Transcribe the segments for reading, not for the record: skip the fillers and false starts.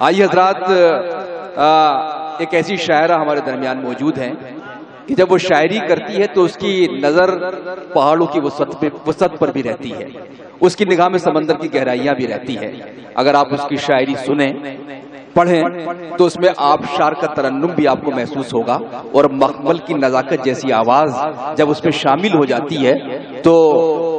آئیے حضرات، ایک ایسی شاعرہ ہمارے درمیان موجود ہیں کہ جب وہ شاعری کرتی ہے تو اس کی نظر پہاڑوں کی وسعت پر بھی رہتی ہے، اس کی نگاہ میں سمندر کی گہرائیاں بھی رہتی ہے۔ اگر آپ اس کی شاعری سنیں، پڑھیں تو اس میں آبشار کا ترنم بھی آپ کو محسوس ہوگا، اور مخمل کی نزاکت جیسی آواز جب اس میں شامل ہو جاتی ہے تو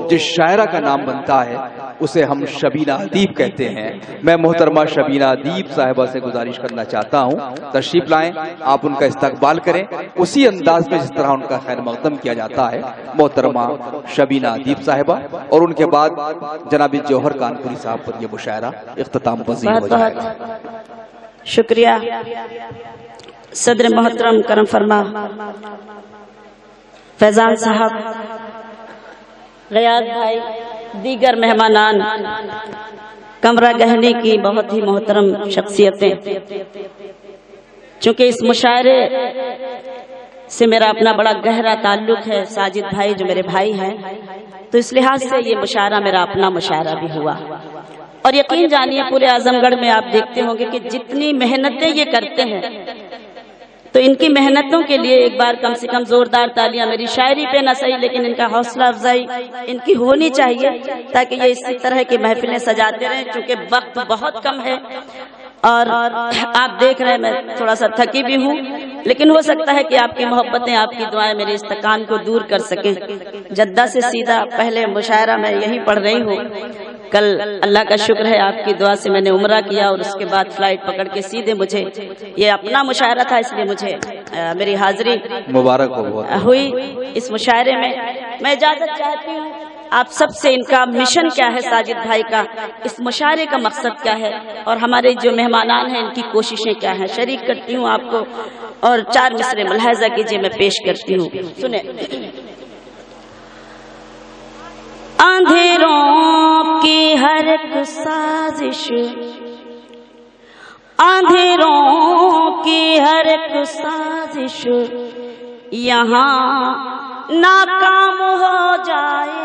جس شاعرہ کا نام بنتا ہے اسے ہم شبینہ ادیب کہتے ہیں۔ میں محترمہ شبینہ ادیب صاحبہ سے گزارش کرنا چاہتا ہوں تشریف لائیں، آپ ان کا استقبال کریں اسی انداز میں جس طرح ان کا خیر مقدم کیا جاتا ہے۔ محترمہ شبینہ ادیب صاحبہ، اور ان کے بعد جناب جوہر کانپوری صاحب پر یہ مشاعرہ اختتام پذیر ہو جائے گا۔ شکریہ صدر محترم کرم فرما فیضان صاحب، غیاث بھائی، دیگر مہمانان، کمرہ گہنے کی بہت ہی محترم شخصیتیں۔ چونکہ اس مشاعرے سے میرا اپنا بڑا گہرا تعلق ہے، ساجد بھائی جو میرے بھائی ہیں، تو اس لحاظ سے یہ مشاعرہ میرا اپنا مشاعرہ بھی ہوا۔ اور یقین جانیے پورے اعظم گڑھ میں آپ دیکھتے ہوں گے کہ جتنی محنتیں یہ کرتے ہیں تو ان کی محنتوں کے لیے ایک بار کم سے کم زوردار تالیاں، میری شاعری پہ نہ صحیح لیکن ان کا حوصلہ افزائی ان کی ہونی چاہیے، تاکہ یہ اسی طرح کی محفلیں سجاتے رہیں۔ چونکہ وقت بہت کم ہے اور آپ دیکھ رہے ہیں میں تھوڑا سا تھکی بھی ہوں، لیکن ہو سکتا ہے کہ آپ کی محبتیں، آپ کی دعائیں میرے اس تکان کو دور کر سکیں۔ جدہ سے سیدھا پہلے مشاعرہ میں یہی پڑھ رہی ہوں۔ کل اللہ کا شکر ہے آپ کی دعا سے میں نے عمرہ کیا، اور اس کے بعد فلائٹ پکڑ کے سیدھے مجھے یہ اپنا مشاعرہ تھا، اس لیے مجھے میری حاضری مبارک ہوئی اس مشاعرے میں۔ میں اجازت چاہتی ہوں آپ سب سے، ان کا مشن کیا ہے ساجد بھائی کا، اس مشاعرے کا مقصد کیا ہے، اور ہمارے جو مہمانان ہیں ان کی کوششیں کیا ہیں، شریک کرتی ہوں آپ کو، اور 4 مصرے ملاحظہ کیجیے میں پیش کرتی ہوں۔ سنیں۔ اندھیروں کی ہر ایک سازش، اندھیروں کی ہر ایک سازش یہاں ناکام ہو جائے،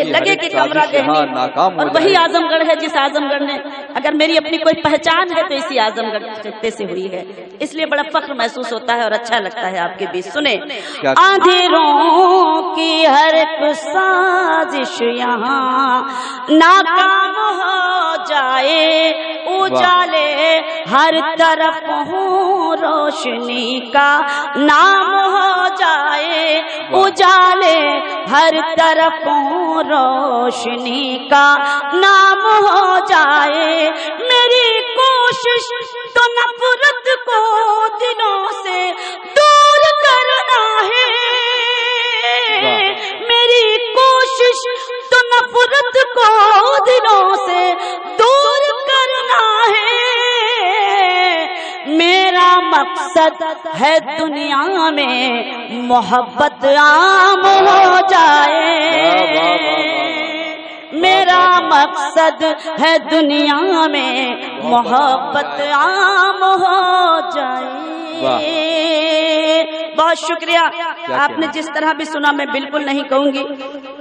لگے کہ کمرہ گہنے، اور وہی اعظم گڑھ ہے جس اعظم گڑھ نے، اگر میری اپنی کوئی پہچان ہے تو اسی اعظم گڑھ خطے سے ہوئی ہے، اس لیے بڑا فخر محسوس ہوتا ہے اور اچھا لگتا ہے آپ کے بیچ۔ سنیں۔ اندھیروں کی ہر ایک سازش یہاں ناکام ہو جائے، اجالے ہر طرف ہوں روشنی کا نام ہو جائے، اجالے ہر طرف ہوں روشنی کا نام ہو جائے۔ میری کوشش تو نفرت کو دلوں سے دور کرنا ہے، میری کوشش تو نفرت کو دلوں سے دور کرنا ہے۔ میرا مقصد ہے دنیا میں محبت عام ہو جائے، میرا مقصد ہے دنیا میں محبت عام ہو جائے۔ بہت شکریہ۔ آپ نے جس طرح بھی سنا، میں بالکل نہیں کہوں گی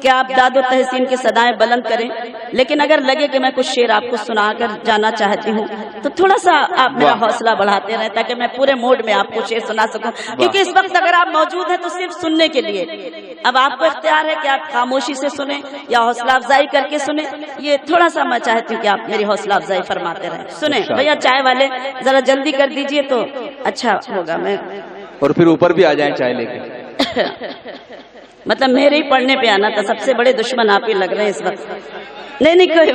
کہ آپ داد و تحسین کی صدائیں بلند کریں، لیکن اگر لگے کہ میں کچھ شعر آپ کو سنا کر جانا چاہتی ہوں تو تھوڑا سا آپ میرا حوصلہ بڑھاتے رہیں تاکہ میں پورے موڈ میں آپ کو شعر سنا سکوں، کیونکہ اس وقت اگر آپ موجود ہیں تو صرف سننے کے لیے، اب آپ کو اختیار ہے کہ آپ خاموشی سے سنیں یا حوصلہ افزائی کر کے سنیں، یہ تھوڑا سا میں چاہتی ہوں کہ آپ میری حوصلہ افزائی فرماتے رہیں۔ سنیں بھیا، چائے والے ذرا جلدی کر دیجئے تو اچھا ہوگا، میں اور پھر اوپر بھی آ جائیں چائے لے کے۔ مطلب میرے ہی پڑھنے پہ آنا تھا، سب سے بڑے دشمن آپ ہی لگ رہے ہیں اس وقت۔ نہیں کوئی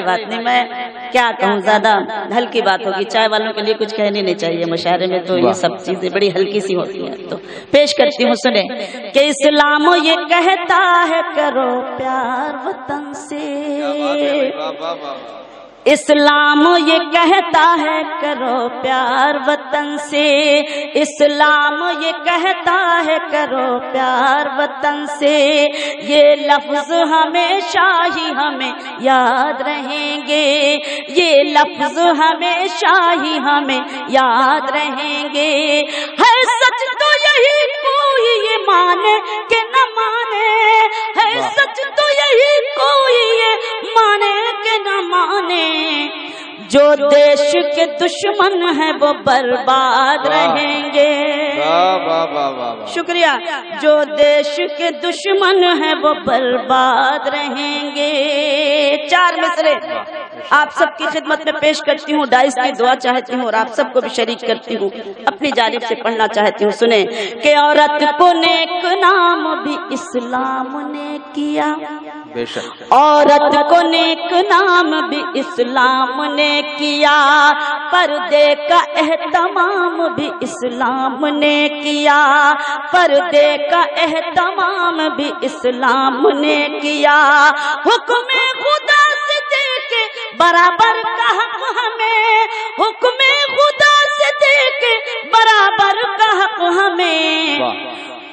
بات نہیں، میں کیا کہوں، زیادہ ہلکی بات ہوگی، چائے والوں کے لیے کچھ کہنے نہیں چاہیے مشاعرے میں، تو یہ سب چیزیں بڑی ہلکی سی ہوتی ہیں۔ تو پیش کرتی ہوں، سنیں کہ اسلام یہ کہتا ہے کرو پیار وطن سے، اسلام یہ کہتا ہے کرو پیار وطن سے، اسلام یہ کہتا ہے کرو پیار وطن سے، یہ لفظ ہمیشہ ہی ہمیں یاد رہیں گے، یہ لفظ ہمیشہ ہی ہمیں یاد رہیں گے۔ ہے سچ تو یہی کوئی یہ مانے کہ نہ مانے، ہے سچ تو یہی کوئی یہ مانے کہ نہ مانے، جو دیش کے دشمن ہیں وہ برباد رہیں گے. شکریہ. جو دیش کے دشمن ہیں وہ برباد رہیں گے. 4 مصرے آپ سب کی خدمت میں پیش کرتی ہوں. داعش کی دعا چاہتی ہوں اور آپ سب کو بھی شریک کرتی ہوں. اپنی جانب سے پڑھنا چاہتی ہوں. سنیں کہ عورت کو نیک نام بھی اسلام نے کیا. عورت کو نیک نام بھی اسلام نے کیا. پردے کا اہتمام بھی اسلام نے کیا. پردے کا اہتمام بھی اسلام نے کیا. حکم خدا سے دے کے برابر کا حق ہمیں. حکم خدا سے دے کے برابر کا حق ہمیں.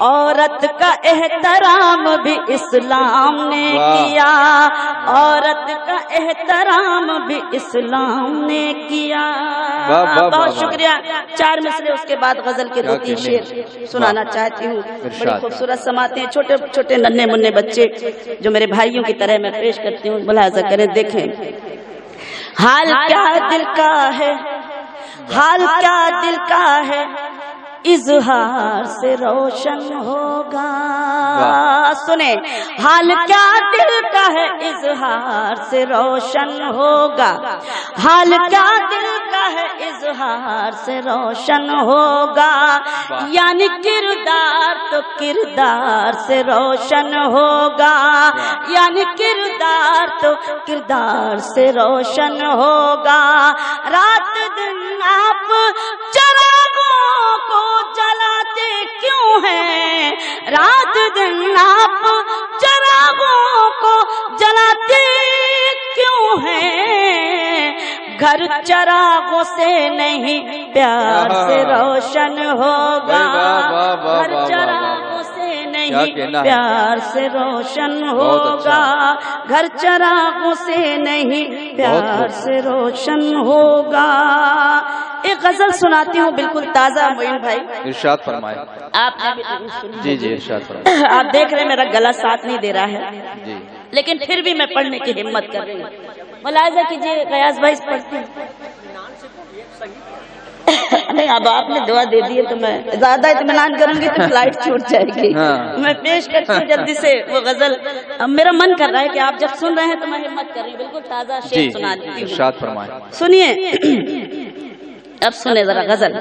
عورت کا احترام بھی اسلام نے کیا. عورت کا احترام بھی اسلام نے کیا. بہت شکریہ. 4 مصرے اس کے بعد غزل کے 2-3 شعر سنانا چاہتی ہوں. بڑی خوبصورت سماعتیں چھوٹے چھوٹے ننھے منھے بچے جو میرے بھائیوں کی طرح میں پیش کرتی ہوں. ملاحظہ کریں. دیکھیں حال کیا دل کا ہے. حال کیا دل کا ہے اظہار سے روشن ہوگا. سنیں حال کیا دل کا ہے اظہار سے روشن ہوگا. حال کیا دل کا ہے اظہار سے روشن ہوگا. یعنی کردار تو کردار سے روشن ہوگا. یعنی کردار تو کردار سے روشن ہوگا. رات دن آپ چراغوں کو جلاتے کیوں ہیں. رات دن آپ چراغوں کو جلاتے کیوں ہیں. گھر چراغوں سے نہیں پیار سے روشن ہوگا. گھر چراغوں سے نہیں پیار سے روشن ہوگا. گھر چراغوں سے نہیں پیار سے روشن ہوگا. ایک غزل سناتی ہوں بالکل تازہ. معین بھائی ارشاد فرمائے. آپ نے بھی جی ارشاد فرمائے. آپ دیکھ رہے میرا گلا ساتھ نہیں دے رہا ہے جی لیکن پھر بھی میں پڑھنے کی ہمت کر رہی ہوں. ملاحظہ کیجیے. غیاث بھائی پڑھتے ہیں. نہیں اب آپ نے دعا دے دی ہے تو میں زیادہ اطمینان کروں گی تو فلائٹ چھوٹ جائے گی. میں پیش کرتی ہوں جلدی سے وہ غزل. میرا من کر رہا ہے کہ آپ جب سن رہے ہیں تو میں ہمت کر رہی ہوں. بالکل تازہ شعر سنا دیتی ہوں. ارشاد فرمائے. سنیے. اب سنیں ذرا غزل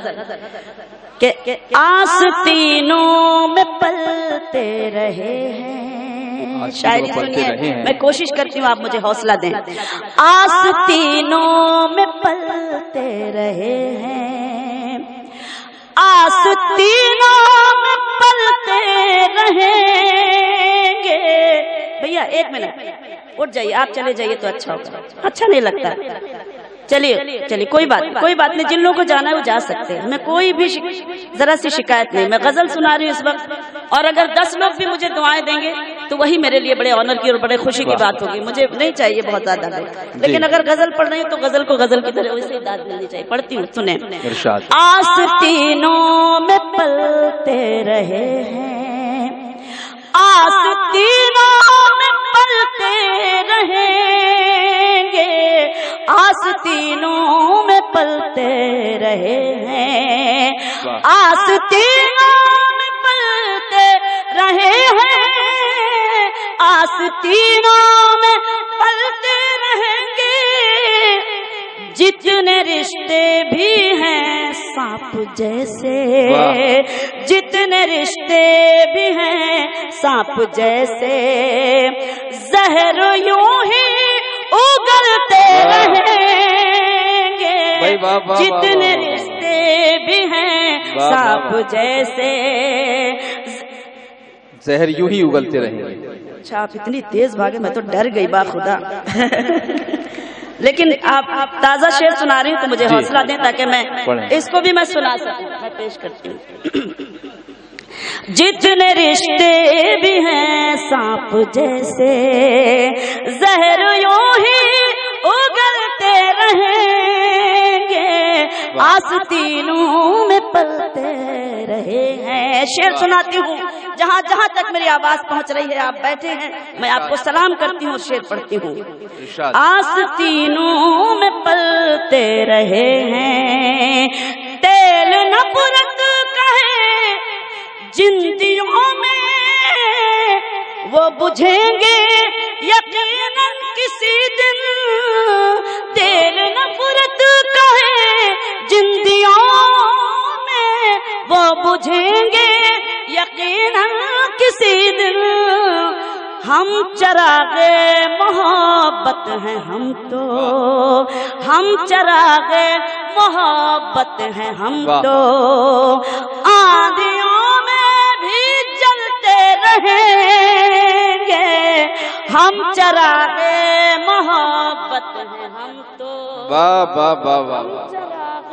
کہ آستینوں میں پلتے رہے ہیں. شاعری سنیے. میں کوشش کرتی ہوں آپ مجھے حوصلہ دیں. آستینوں میں پلتے رہے ہیں. آستینوں میں پلتے رہیں گے. بھیا 1 منٹ اٹھ جائیے. آپ چلے جائیے تو اچھا ہوگا. اچھا نہیں لگتا. چلیے کوئی بات نہیں. جن لوگوں کو جانا ہے وہ جا سکتے ہیں. ہمیں کوئی بھی ذرا سی شکایت نہیں. میں غزل سنا رہی ہوں اس وقت اور اگر 10 لوگ بھی مجھے دعائیں دیں گے تو وہی میرے لیے بڑے آنر کی اور بڑے خوشی کی بات ہوگی. مجھے نہیں چاہیے بہت زیادہ لیکن اگر غزل پڑھ رہی ہوں تو غزل کو غزل کی طرح ویسے داد ملنی چاہیے. پڑھتی ہوں. سنیں. آستینوں میں پلتے رہے ہیں. آستینوں میں پلتے رہیں گے. آستینوں میں پلتے رہے ہیں. آستینوں میں پلتے رہے ہیں. آستینوں میں پلتے رہیں گے. جتنے رشتے بھی ہیں سانپ جیسے. جتنے رشتے بھی ہیں سانپ جیسے. زہر یوں ہی اگلتے رہیں گے. جتنے رشتے بھی ہیں سانپ جیسے. زہر یوں ہی اگلتے رہیں گے. اچھا آپ اتنی تیز بھاگے میں تو ڈر گئی با خدا. لیکن آپ تازہ شعر سنا رہی ہوں تو مجھے حوصلہ دیں تاکہ میں اس کو بھی میں سنا سکوں. میں پیش کرتی ہوں. جتنے رشتے بھی ہیں سانپ جیسے. زہر یوں ہی اگلتے رہیں گے. آستینوں میں پلتے رہے ہیں. شعر سناتی ہوں. جہاں جہاں تک میری آواز پہنچ رہی ہے آپ بیٹھے ہیں میں آپ کو سلام کرتی ہوں. شعر پڑھتی ہوں. آستینوں میں پلتے پلتے رہے ہیں. تیل نفرت کا ہے جن دیوں میں وہ بجھیں گے یقیناً کسی دن. تیل نفرت کا ہے جن دیوں میں وہ بجھیں گے یقیناً کسی دن. ہم چراغ محبت ہیں ہم تو, ہم چراغ محبت ہیں ہم تو, آندھیوں میں بھی جلتے رہیں گے. ہم چراغ محبت ہیں ہم تو, واہ واہ واہ واہ, چراغ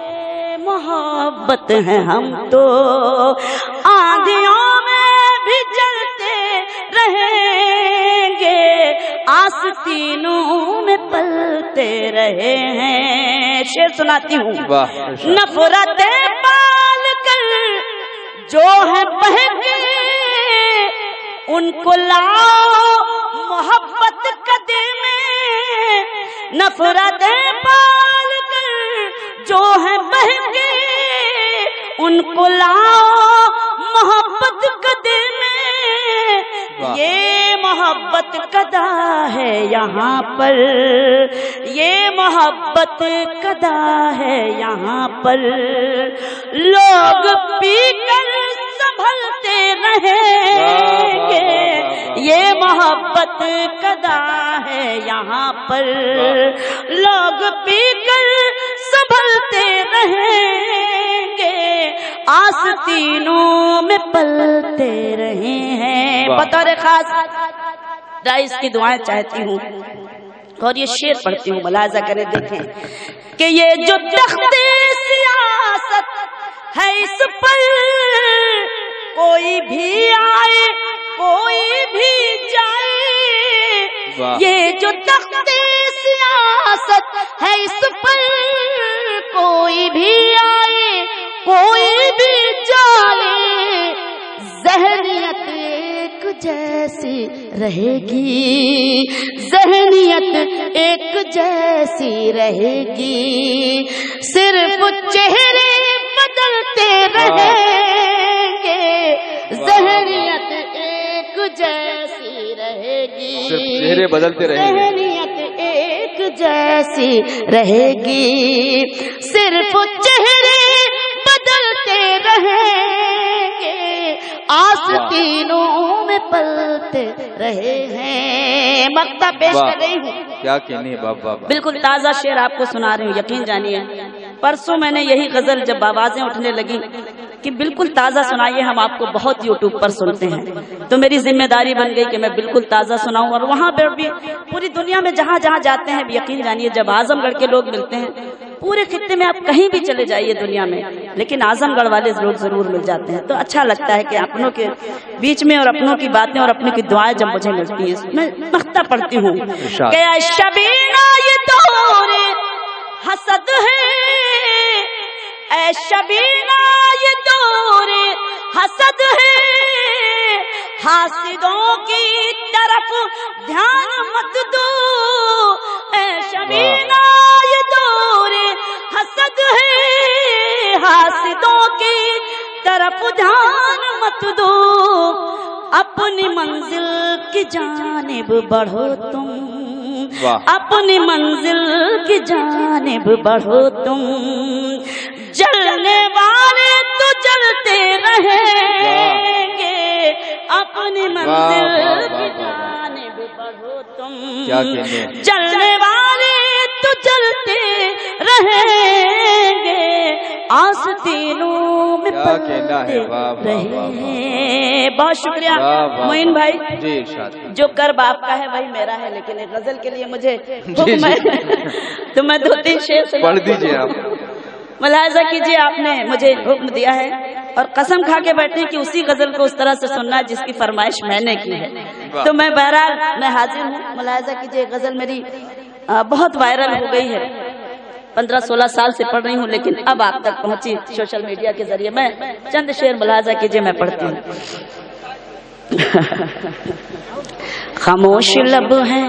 محبت ہیں ہم تو, آندھیوں میں بھی جلتے رہیں گے, آستینوں میں پلتے رہے ہیں. شعر سناتی ہوں. نفرتیں پال کر جو ہے بہکے ان کو لاؤ محبت قدر میں. نفرتیں پال کر جو ہے بہکے ان کو لاؤ محبت قدر میں. یہ محبت قدا ہے یہاں پر, یہ محبت قدا ہے یہاں پر. لوگ پی کر سنبھلتے رہیں گے, یہ محبت قدا ہے یہاں پر. لوگ پی کر سنبھلتے رہیں گے, آستینوں میں پلتے رہے ہیں. بطور خاص رائس کی دعائیں چاہتی ہوں اور یہ شعر پڑھتی ہوں, ملاحظہ کریں دیکھیں کہ یہ جو تخت سیاست ہے اس پر کوئی بھی آئے کوئی بھی جائے. یہ جو تخت سیاست ہے اس پر کوئی بھی آئے کوئی بھی جائے, ذہنیت ایک جیسی رہے گی, ذہنیت ایک جیسی رہے گی. صرف چہرے بدلتے رہیں گے, ذہنیت ایک جیسی رہے گی. چہرے بدلتے رہیں گے, ذہنیت ایک جیسی رہے گی. صرف چہرے بدلتے رہیں گے, آستینوں میں پلتے رہے ہیں. مکتب پیش کر رہی ہوں. کیا کہنے بابا, بالکل تازہ شعر آپ کو سنا رہی ہوں, یقین جانیے. پرسوں میں نے یہی غزل جب آوازیں اٹھنے لگی کہ بالکل تازہ سنائیے, ہم آپ کو بہت یوٹیوب پر سنتے ہیں, تو میری ذمہ داری بن گئی کہ میں بالکل تازہ سناؤں. اور وہاں پر بھی پوری دنیا میں جہاں جہاں جاتے ہیں, یقین جانیے جب اعظم گڑھ کے لوگ ملتے ہیں, پورے خطے میں آپ کہیں بھی چلے جائیے دنیا میں, لیکن اعظم گڑھ والے لوگ ضرور مل جاتے ہیں. تو اچھا لگتا ہے کہ اپنوں کے بیچ میں اور اپنوں کی باتیں اور اپنوں کی دعائیں جب مجھے ملتی ہیں. میں مقطع پڑھتی ہوں کہ اے شبینہ یہ دور حسد ہے, اے شبینہ یہ دور حسد ہے, حاسدوں کی طرف دھیان مت دو. اے شبینہ یہ دور حسد ہے, حاسدوں کی طرف دھیان مت دو. اپنی منزل کی جانب بڑھو تم, اپنی منزل کی جانب بڑھو تم. جلنے والے تو جلتے رہیں گے, اپنی منزل کی جانب بڑھو تم. جلنے والے تو جلتے رہیں گے, آستینوں میں پلتے رہے ہیں. بہت شکریہ معین بھائی. جو کرب آپ کا ہے وہی میرا ہے, لیکن ایک غزل کے لیے مجھے حکم ہے تو میں 2-3 شعر پڑھ دیجیے. آپ ملاحظہ کیجیے, آپ نے مجھے حکم دیا ہے اور قسم کھا کے بیٹھے کہ اسی غزل کو اس طرح سے سننا جس کی فرمائش میں نے کی ہے. تو میں بہرحال میں حاضر ہوں. ملاحظہ کیجیے, غزل میری بہت وائرل ہو گئی ہے, 15-16 سال سے پڑھ رہی ہوں, لیکن اب آپ تک پہنچی سوشل میڈیا کے ذریعے. میں چند شعر ملاحظہ کیجیے میں پڑھتی ہوں. خاموش لب ہیں